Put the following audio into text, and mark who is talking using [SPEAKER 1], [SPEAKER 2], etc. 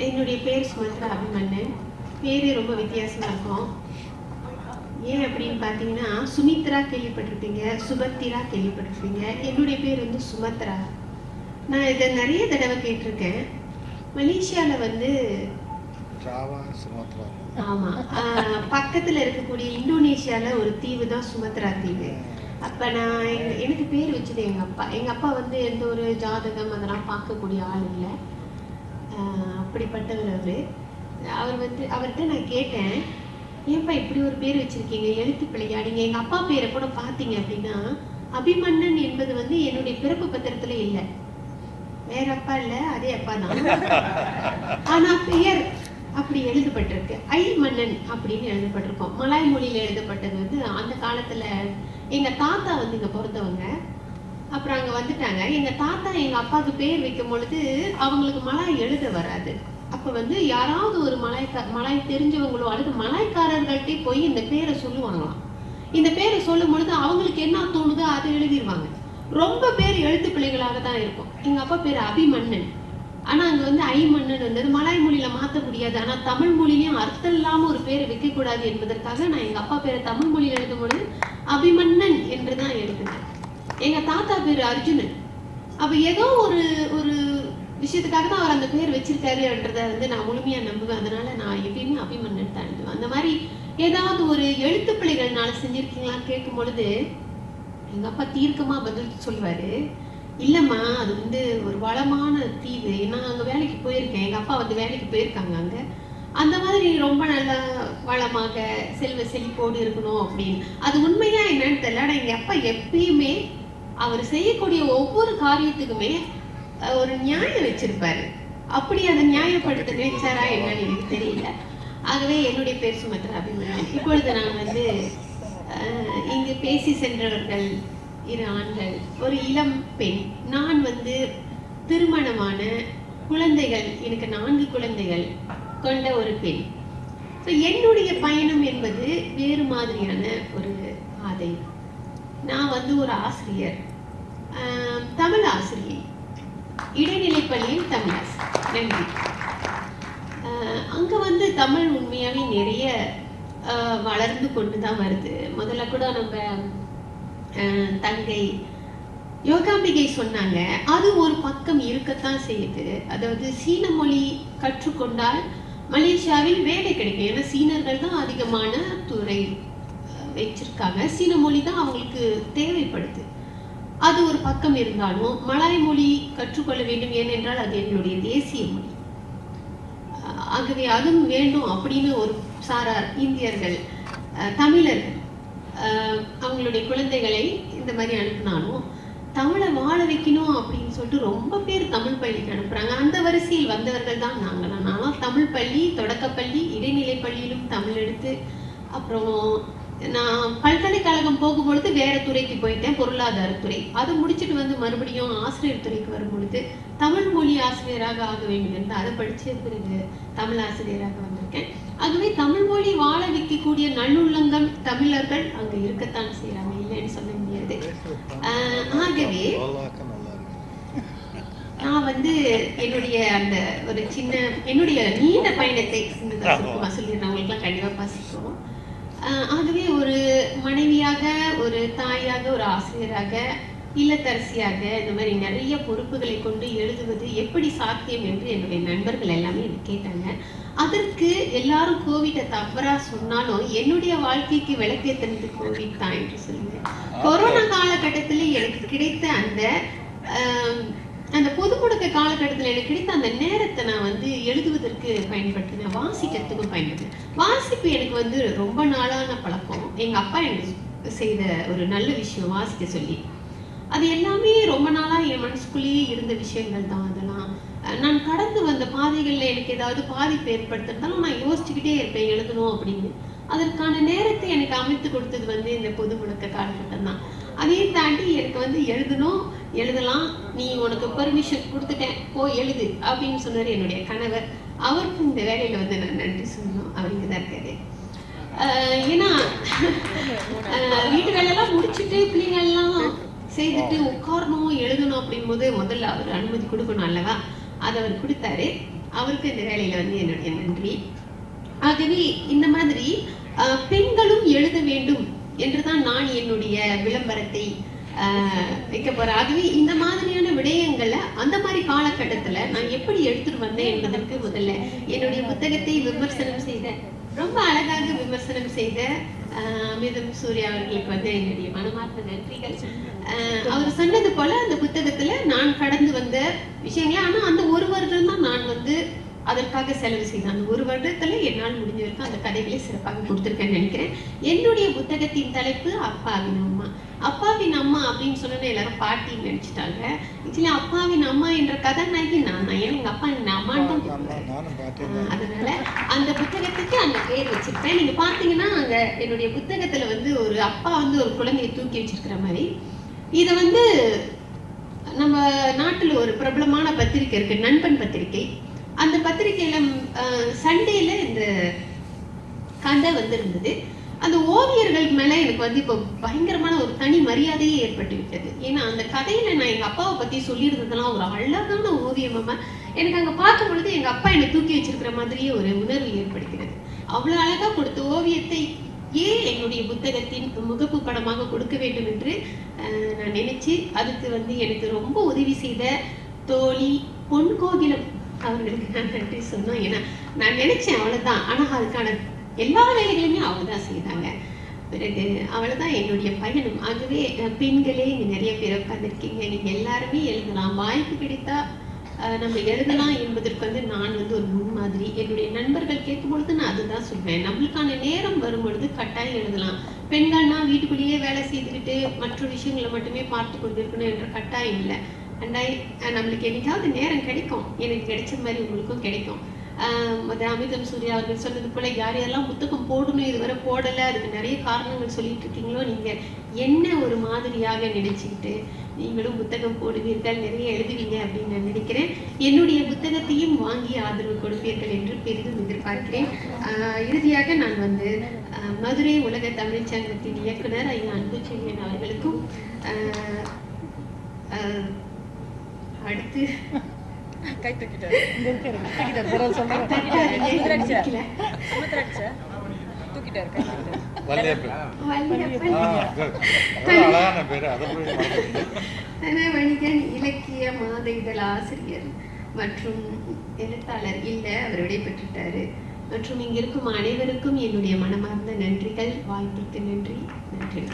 [SPEAKER 1] என்னுடைய பேர் சுமத்ரா அபிமன்னன். பேரே ரொம்ப வித்தியாசமா இருக்கும். ஏன் அப்படின்னு பார்த்தீங்கன்னா, சுமித்ரா கேள்விப்பட்டிருப்பீங்க, சுபத்திரா கேள்விப்பட்டிருப்பீங்க. என்னுடைய பேர் வந்து சுமத்ரா. நான் இதை நிறைய தடவை கேட்டிருக்கேன். மலேசியாவில் வந்து ஆமாம், பக்கத்தில் இருக்கக்கூடிய இந்தோனேஷியாவில் ஒரு தீவு தான் சுமத்ரா தீவு. அப்போ நான் எனக்கு பேர் வச்சது எங்கள் அப்பா. எங்கள் அப்பா வந்து எந்த ஒரு ஜாதகம் அதெல்லாம் பார்க்கக்கூடிய ஆள் இல்லை. அப்படிப்பட்டவர் அவர் வந்து அவர்கிட்ட நான் கேட்டேன், ஏன்ப்பா இப்படி ஒரு பேர் வச்சிருக்கீங்க, எழுத்து பிள்ளையா? நீங்கள் எங்கள் அப்பா பேரை கூட பார்த்தீங்க அப்படின்னா அபிமன்னன் என்பது வந்து என்னுடைய பிறப்பு பத்திரத்துல இல்லை, வேற அப்பா இல்லை, அதே அப்பா தான். ஆனால் பெயர் அப்படி எழுதப்பட்டிருக்கு, ஐ மன்னன் அப்படின்னு எழுதப்பட்டிருக்கோம். மலாய் மொழியில் எழுதப்பட்டது வந்து அந்த காலத்தில் எங்கள் தாத்தா வந்து இங்கே பிறந்தவங்க. அப்புறம் அங்கே வந்துட்டாங்க. எங்கள் தாத்தா எங்கள் அப்பாவுக்கு பேர் வைக்கும் பொழுது அவங்களுக்கு மலாய் எழுத வராது. அப்போ வந்து யாராவது ஒரு மலாய் தெரிஞ்சவங்களோ அல்லது மலாய்க்காரர்கள்ட்டே போய் இந்த பேரை சொல்லுவாங்களாம். இந்த பேரை சொல்லும் பொழுது அவங்களுக்கு என்ன தோணுதோ அதை எழுதிடுவாங்க. ரொம்ப பேர் எழுத்து பிள்ளைகளாக தான் இருக்கும். எங்கள் அப்பா பேர் அபிமன்னன், ஆனால் அங்கே வந்து ஐ மன்னன் வந்தது. மலாய் மொழியில் மாற்ற முடியாது, ஆனால் தமிழ் மொழிலையும் அர்த்தம் இல்லாமல் ஒரு பேரை வைக்கக்கூடாது என்பதற்காக நான் எங்கள் அப்பா பேரை தமிழ் மொழியில் எழுதும் பொழுது அபிமன்னன் என்று தான் எழுதுனேன். எங்கள் தாத்தா பேர் அர்ஜுனன். அப்போ ஏதோ ஒரு விஷயத்துக்காக தான் அவர் அந்த பேர் வச்சிருக்காருன்றதை வந்து நான் முழுமையாக நம்புவேன். அதனால நான் எப்பயுமே அபிமன்னன் தான் எழுதுவேன். அந்த மாதிரி ஏதாவது ஒரு எழுத்து பிள்ளைகள்னால செஞ்சுருக்கீங்களான்னு கேட்கும் பொழுது எங்கள் அப்பா தீர்க்கமாக பதில் சொல்லுவார், இல்லைம்மா அது வந்து ஒரு வளமான தீவு, நான் அங்கே வேலைக்கு போயிருக்கேன், எங்கள் அப்பா வந்து வேலைக்கு போயிருக்காங்க அங்கே, அந்த மாதிரி ரொம்ப நல்லா வளமாக செல்வ செழிப்போடு இருக்கணும் அப்படின்னு. அது உண்மையா என்னன்னு தெரியல, ஆனால் எங்கள் அப்பா எப்பயுமே அவர் செய்யக்கூடிய ஒவ்வொரு காரியத்துக்குமே ஒரு நியாயம் வச்சிருப்பாரு. அப்படி அதை நியாயப்படுத்த நினைச்சாரா என்னன்னு எனக்கு தெரியல. ஆகவே என்னுடைய பேர் சுமத்ரா அபிமன்னன். இப்பொழுது நான் வந்து இங்கு பேசி சென்றவர்கள் 2 ஆண்கள், ஒரு இளம் பெண். நான் வந்து திருமணமான குழந்தைகள், எனக்கு 4 குழந்தைகள் கொண்ட ஒரு பெண். ஸோ என்னுடைய பயணம் என்பது வேறு மாதிரியான ஒரு பாதை. நான் வந்து ஒரு ஆசிரியர், தமிழ் ஆசிரியை, இடைநிலைப்பள்ளியில் தமிழ் ஆசிரியர். நன்றி. அங்கே வந்து தமிழ் உண்மையாகவே நிறைய வளர்ந்து கொண்டு தான் வருது. முதல்ல கூட நம்ம தங்கை யோகாம்பிகை சொன்னாங்க, அது ஒரு பக்கம் இருக்கத்தான் செய்யுது. அதாவது சீன மொழி கற்றுக்கொண்டால் மலேசியாவில் வேலை கிடைக்கும். ஏன்னா சீனர்கள் தான் அதிகமான துறை வச்சிருக்காங்க, சீன மொழி தான் அவங்களுக்கு தேவைப்படுது. அது ஒரு பக்கம் இருந்தாலும் மலாய் மொழி கற்றுக்கொள்ள வேண்டும், ஏனென்றால் அது எங்களுடைய தேசிய மொழி. ஆகவே அதுவும் வேண்டும் அப்படின்னு ஒரு சாரார் இந்தியர்கள், தமிழர்கள் அவங்களுடைய குழந்தைகளை இந்த மாதிரி அனுப்பினாலும் தமிழை வாழ வைக்கணும் அப்படின்னு சொல்லிட்டு ரொம்ப பேர் தமிழ் பள்ளிக்கு அனுப்புகிறாங்க. அந்த வரிசையில் வந்தவர்கள் தான் நாங்களாம். நானும் தமிழ் பள்ளி, தொடக்கப்பள்ளி, இடைநிலை பள்ளியிலும் தமிழ் எடுத்து, அப்புறம் நான் பல்கலைக்கழகம் போகும்பொழுது வேற துறைக்கு போயிட்டேன், பொருளாதாரத்துறை. அது முடிச்சுட்டு வந்து மறுபடியும் ஆசிரியர் துறைக்கு வரும்பொழுது தமிழ் மொழி ஆசிரியராக ஆக வேண்டும் என்று அதை படித்த பிறகு தமிழ் ஆசிரியராக வந்திருக்கேன். ஆகவே தமிழ் மொழி வாழ வைக்கக்கூடிய நல்லுள்ளங்கள் தமிழர்கள் அங்கே இருக்கத்தான் செய்யறாங்க, இல்லைன்னு சொல்ல முடியாது. ஆகவே நான் வந்து என்னுடைய அந்த ஒரு சின்ன என்னுடைய நீண்ட பயணத்தை சொல்லிடுறேன், அவங்களுக்குலாம் கண்டிப்பாக பசிக்கும். ஆகவே ஒரு மனைவியாக, ஒரு தாயாக, ஒரு ஆசிரியராக, இல்லத்தரசியாக இந்த மாதிரி நிறைய பொறுப்புகளை கொண்டு எழுதுவது எப்படி சாத்தியம் என்று என்னுடைய நண்பர்கள் எல்லாமே எனக்கு கேட்டாங்க. அதற்கு எல்லாரும் கோவிட்டை தவறா சொன்னாலும் என்னுடைய வாழ்க்கைக்கு விளக்கேற்றினது கோவிட் தான் என்று சொல்லுவேன். கொரோனா காலகட்டத்தில் எனக்கு கிடைத்த அந்த பொது முடக்க காலகட்டத்தில் எனக்கு கிடைத்த அந்த நேரத்தை நான் வந்து எழுதுவதற்கு பயன்படுத்தினேன், வாசிக்கிறதுக்கும் பயன்படுத்தினேன். வாசிப்பு எனக்கு வந்து ரொம்ப நாளான பழக்கம். எங்கள் அப்பா எனக்கு செய்த ஒரு நல்ல விஷயம் வாசிக்க சொல்லி, அது எல்லாமே ரொம்ப நாளாக என் மனசுக்குள்ளேயே இருந்த விஷயங்கள் தான். அதெல்லாம் நான் கடந்து வந்த பாதைகளில் எனக்கு ஏதாவது பாதிப்பு ஏற்படுத்துறதாலும் நான் யோசிச்சுக்கிட்டே இருப்பேன் எழுதணும் அப்படின்னு. அதற்கான நேரத்தை எனக்கு அமைத்து கொடுத்தது வந்து இந்த பொது முடக்க காலகட்டம் தான். அதையும் தாண்டி எனக்கு வந்து எழுதலாம், நீ உனக்கு பெர்மிஷன் கொடுத்துட்டேன், போய் எழுது அப்படின்னு சொன்னார் என்னுடைய கணவர். அவருக்கும் இந்த வேலையில் வந்து நான் நன்றி சொல்லணும், அவர் இங்கே தான் இருக்காரு. ஏன்னா வீட்டு வேலையெல்லாம் முடிச்சுட்டு பிள்ளைங்கள்லாம் செய்துட்டு உட்காரணும் எழுதணும் அப்படிங்கும்போது முதல்ல அவர் அனுமதி கொடுக்கணும் அல்லவா, அதை அவர் கொடுத்தாரு. அவருக்கு இந்த வேலையில வந்து என்னுடைய நன்றி. ஆகவே இந்த மாதிரி பெண்களும் எழுத வேண்டும் என்றுதான் நான் என்னுடைய விளம்பரத்தை வைக்க போறேன். ஆகவே இந்த மாதிரியான விடயங்களை அந்த மாதிரி காலகட்டத்துல நான் எப்படி எடுத்துட்டு வந்தேன் என்பதற்கு முதல்ல என்னுடைய புத்தகத்தை விமர்சனம் செய்த, ரொம்ப அழகாக விமர்சனம் செய்த அமிர்தம் சூர்யா அவர்களுக்கு வந்து என்னுடைய மனமார்ந்த நன்றிகள். அவர் சொன்னது போல அந்த புத்தகத்துல நான் கடந்து வந்த விஷயங்கள், ஆனா அந்த ஒரு வருடம் தான் நான் வந்து அதற்காக செலவு செய்தேன். அந்த ஒரு வருடத்துல என்னால் முடிஞ்ச வரைக்கும் அந்த கதைகளை சிறப்பாக கொடுத்திருக்கேன்னு நினைக்கிறேன். என்னுடைய புத்தகத்தின் தலைப்பு அப்பாவின் அம்மா. அப்பாவின் அம்மா அப்படின்னு சொன்னா எல்லாரும் பாட்டின்னு நினைச்சிட்டாங்க. ஆக்சுவலி அப்பாவின் அம்மா என்ற கதாநாயகி நான் தான். ஏன்னா எங்க அப்பா என்ன அம்மான்னு தான். அதனால அந்த புத்தகத்துக்கு அந்த பேர் வச்சிருப்பேன். நீங்க பாத்தீங்கன்னா அங்க என்னுடைய புத்தகத்துல வந்து ஒரு அப்பா வந்து ஒரு குழந்தையை தூக்கி வச்சிருக்கிற மாதிரி. இத வந்து நம்ம நாட்டுல ஒரு பிரபலமான பத்திரிகை இருக்கு, நண்பன் பத்திரிகை. அந்த பத்திரிகையில சண்டேல இந்த கதை வந்து இருந்தது. அந்த ஓவியர்கள் மேல எனக்கு வந்து இப்போ பயங்கரமான ஒரு தனி மரியாதையே ஏற்பட்டு விட்டது. ஏன்னா அந்த கதையில நான் எங்க அப்பாவை பத்தி சொல்லியிருந்ததெல்லாம் ஒரு அழகான ஓவியமா எனக்கு அங்க பார்க்கும் பொழுது எங்க அப்பா என்னை தூக்கி வச்சிருக்கிற மாதிரியே ஒரு உணர்வு ஏற்படுகிறது. அவ்வளவு அழகா கொடுத்த ஓவியத்தை ஏன் என்னுடைய புத்தகத்தின் முகப்பு படமாக கொடுக்க வேண்டும் என்று நான் நினைச்சு அதுக்கு வந்து எனக்கு ரொம்ப உதவி செய்த தோழி பொன் கோகிலம் அவர்களுக்கு நான் நன்றி சொன்னோம். ஏன்னா நான் நினைச்சேன் அவ்வளவுதான், ஆனா அதுக்கான எல்லா வேலைகளுமே அவங்க தான் செய்தாங்க. பிறகு அவ்வளவுதான் என்னுடைய பயணம். ஆகவே பெண்களே இங்க நிறைய பேர் உட்கார்ந்துருக்கீங்க, நீங்க எல்லாருமே எழுதலாம், வாய்ப்பு கிடைத்தா நம்ம எழுதலாம் என்பதற்கு வந்து நான் வந்து ஒரு முன்மாதிரி. என்னுடைய நண்பர்கள் கேட்கும் பொழுது நான் அதுதான் சொல்வேன், நம்மளுக்கான நேரம் வரும் பொழுது கட்டாயம் எழுதலாம். பெண்கள்னா வீட்டுக்குள்ளேயே வேலை செய்துக்கிட்டு மற்ற விஷயங்களை மட்டுமே பார்த்து கொண்டிருக்கணும் என்ற கட்டாயம் இல்லை. நம்மளுக்கு என்னைக்காவது நேரம் கிடைக்கும், எனக்கு கிடைச்ச மாதிரி உங்களுக்கும் கிடைக்கும். அமிர்தம் சூர்யா அவர்கள் சொன்னது போல யார் யாரெல்லாம் புத்தகம் போடணும் இதுவரை போடலை, அதுக்கு நிறைய காரணங்கள் சொல்லிட்டு இருக்கீங்களோ, நீங்க என்ன ஒரு மாதிரியாக நினைச்சுக்கிட்டு நீங்களும் புத்தகம் போடுவீர்கள், நிறைய எழுதுவீங்க அப்படின்னு நான் நினைக்கிறேன். என்னுடைய புத்தகத்தையும் வாங்கி ஆதரவு கொடுப்பீர்கள் என்று பெரிதும் எதிர்பார்க்கிறேன். இறுதியாக நான் வந்து மதுரை உலக தமிழ் சங்கத்தின் இயக்குனர் ஐயா அன்புச்செழியன் அவர்களுக்கும் அடுத்து வணிகன் இலக்கிய மாத இதழ் ஆசிரியர் மற்றும் எழுத்தாளர் இல்ல, அவர் விடைபெற்றுட்டாரு. மற்றும் இங்கிருக்கும் அனைவருக்கும் என்னுடைய மனமார்ந்த நன்றிகள். வாய்ப்புக்கு நன்றி. நன்றி.